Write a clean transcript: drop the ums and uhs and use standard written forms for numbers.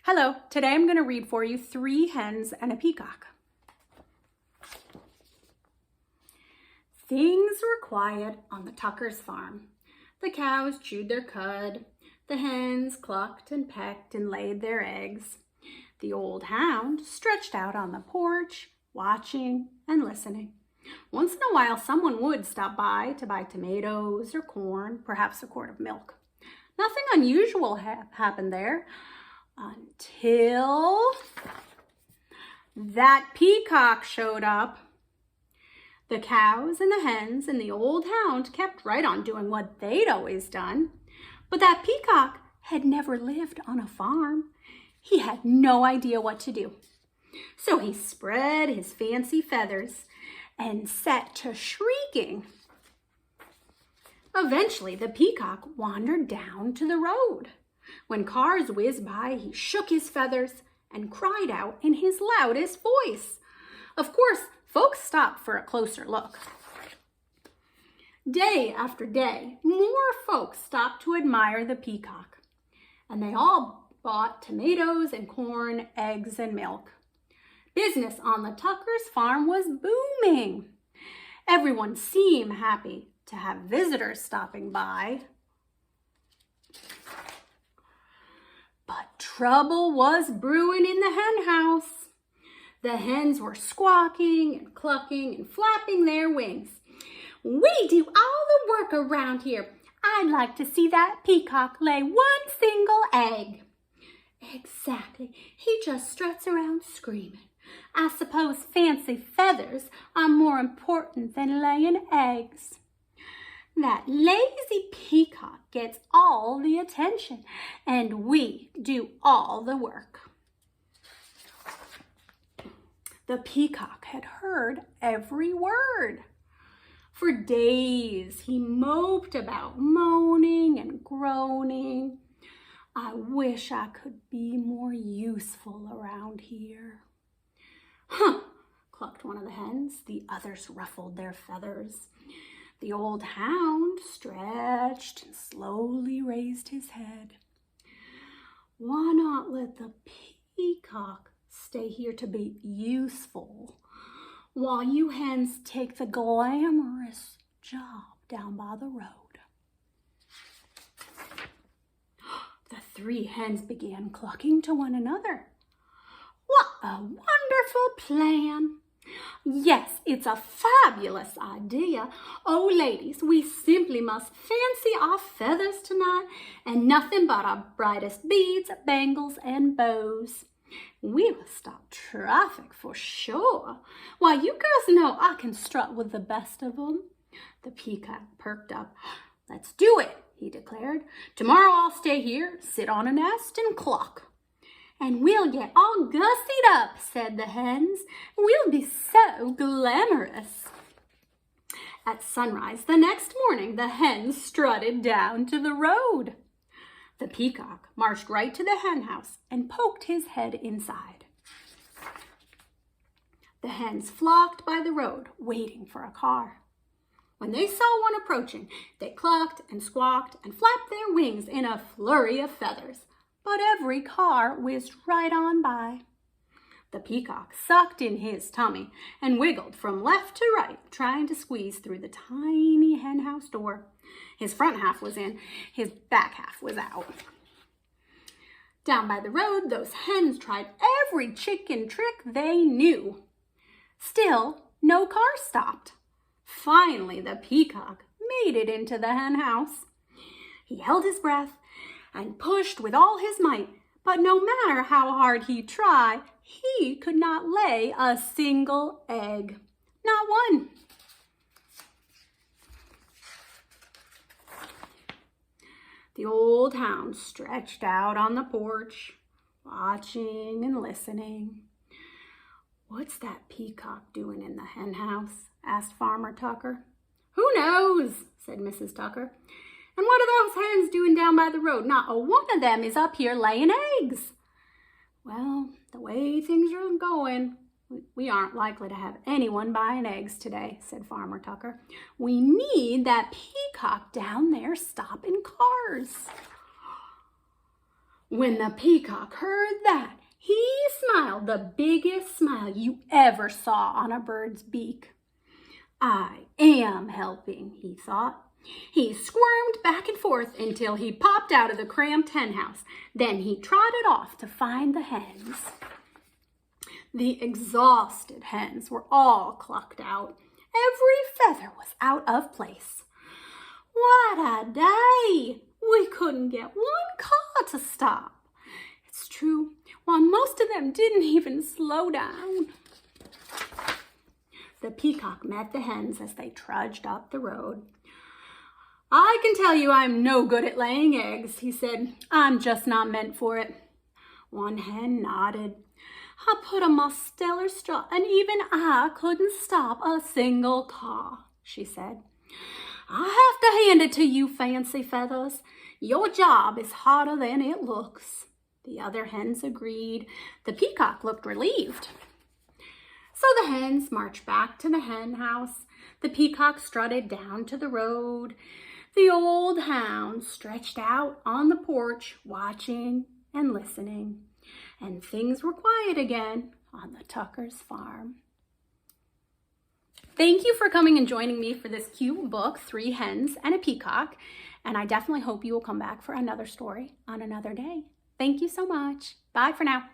Hello, today I'm going to read for you 3 hens and a peacock. Things were quiet on the Tuckers' farm. The cows chewed their cud. The hens clucked and pecked and laid their eggs. The old hound stretched out on the porch, watching and listening. Once in a while, someone would stop by to buy tomatoes or corn, perhaps a quart of milk. Nothing unusual happened there until that peacock showed up. The cows and the hens and the old hound kept right on doing what they'd always done. But that peacock had never lived on a farm. He had no idea what to do. So he spread his fancy feathers and set to shrieking. Eventually, the peacock wandered down to the road. When cars whizzed by, he shook his feathers and cried out in his loudest voice. Of course, folks stopped for a closer look. Day after day, more folks stopped to admire the peacock, and they all bought tomatoes and corn, eggs and milk. Business on the Tuckers' farm was booming. Everyone seemed happy to have visitors stopping by. But trouble was brewing in the hen house. The hens were squawking and clucking and flapping their wings. "We do all the work around here. I'd like to see that peacock lay one single egg." "Exactly. He just struts around screaming. I suppose fancy feathers are more important than laying eggs." "That lazy peacock gets all the attention, and we do all the work." The peacock had heard every word. For days, he moped about, moaning and groaning. "I wish I could be more useful around here." "Huh," clucked one of the hens. The others ruffled their feathers. The old hound stretched and slowly raised his head. "Why not let the peacock stay here to be useful, while you hens take the glamorous job down by the road?" The 3 hens began clucking to one another. "What a wonderful plan! Yes, it's a fabulous idea. Oh, ladies, we simply must fancy our feathers tonight, and nothing but our brightest beads, bangles, and bows. We will stop traffic for sure. Why, you girls know I can strut with the best of them." The peacock perked up. "Let's do it," he declared. "Tomorrow I'll stay here, sit on a nest, and cluck." "And we'll get all gussied up," said the hens. "We'll be so glamorous." At sunrise the next morning, the hens strutted down to the road. The peacock marched right to the hen house and poked his head inside. The hens flocked by the road, waiting for a car. When they saw one approaching, they clucked and squawked and flapped their wings in a flurry of feathers. But every car whizzed right on by. The peacock sucked in his tummy and wiggled from left to right, trying to squeeze through the tiny hen house door. His front half was in, his back half was out. Down by the road, those hens tried every chicken trick they knew. Still, no car stopped. Finally, the peacock made it into the hen house. He held his breath and pushed with all his might, but no matter how hard he tried, he could not lay a single egg. Not one. The old hound stretched out on the porch, watching and listening. "What's that peacock doing in the hen house?" asked Farmer Tucker. "Who knows?" said Mrs. Tucker. "And what are those hens doing down by the road? Not a one of them is up here laying eggs." "Well, the way things are going, we aren't likely to have anyone buying eggs today," said Farmer Tucker. "We need that peacock down there stopping cars." When the peacock heard that, he smiled the biggest smile you ever saw on a bird's beak. I am helping, he thought. He squirmed back and forth until he popped out of the cramped hen house. Then he trotted off to find the hens. The exhausted hens were all clucked out. Every feather was out of place. What a day! We couldn't get one caw to stop. It's true, while most of them didn't even slow down. The peacock met the hens as they trudged up the road. I can tell you I'm no good at laying eggs, he said. I'm just not meant for it. One hen nodded. I put a most stellar straw, and even I couldn't stop a single caw, she said. I have to hand it to you, Fancy Feathers. Your job is harder than it looks. The other hens agreed. The peacock looked relieved. So the hens marched back to the hen house. The peacock strutted down to the road. The old hound stretched out on the porch, watching and listening. And things were quiet again on the Tuckers' farm. Thank you for coming and joining me for this cute book, 3 Hens and a Peacock. And I definitely hope you will come back for another story on another day. Thank you so much. Bye for now.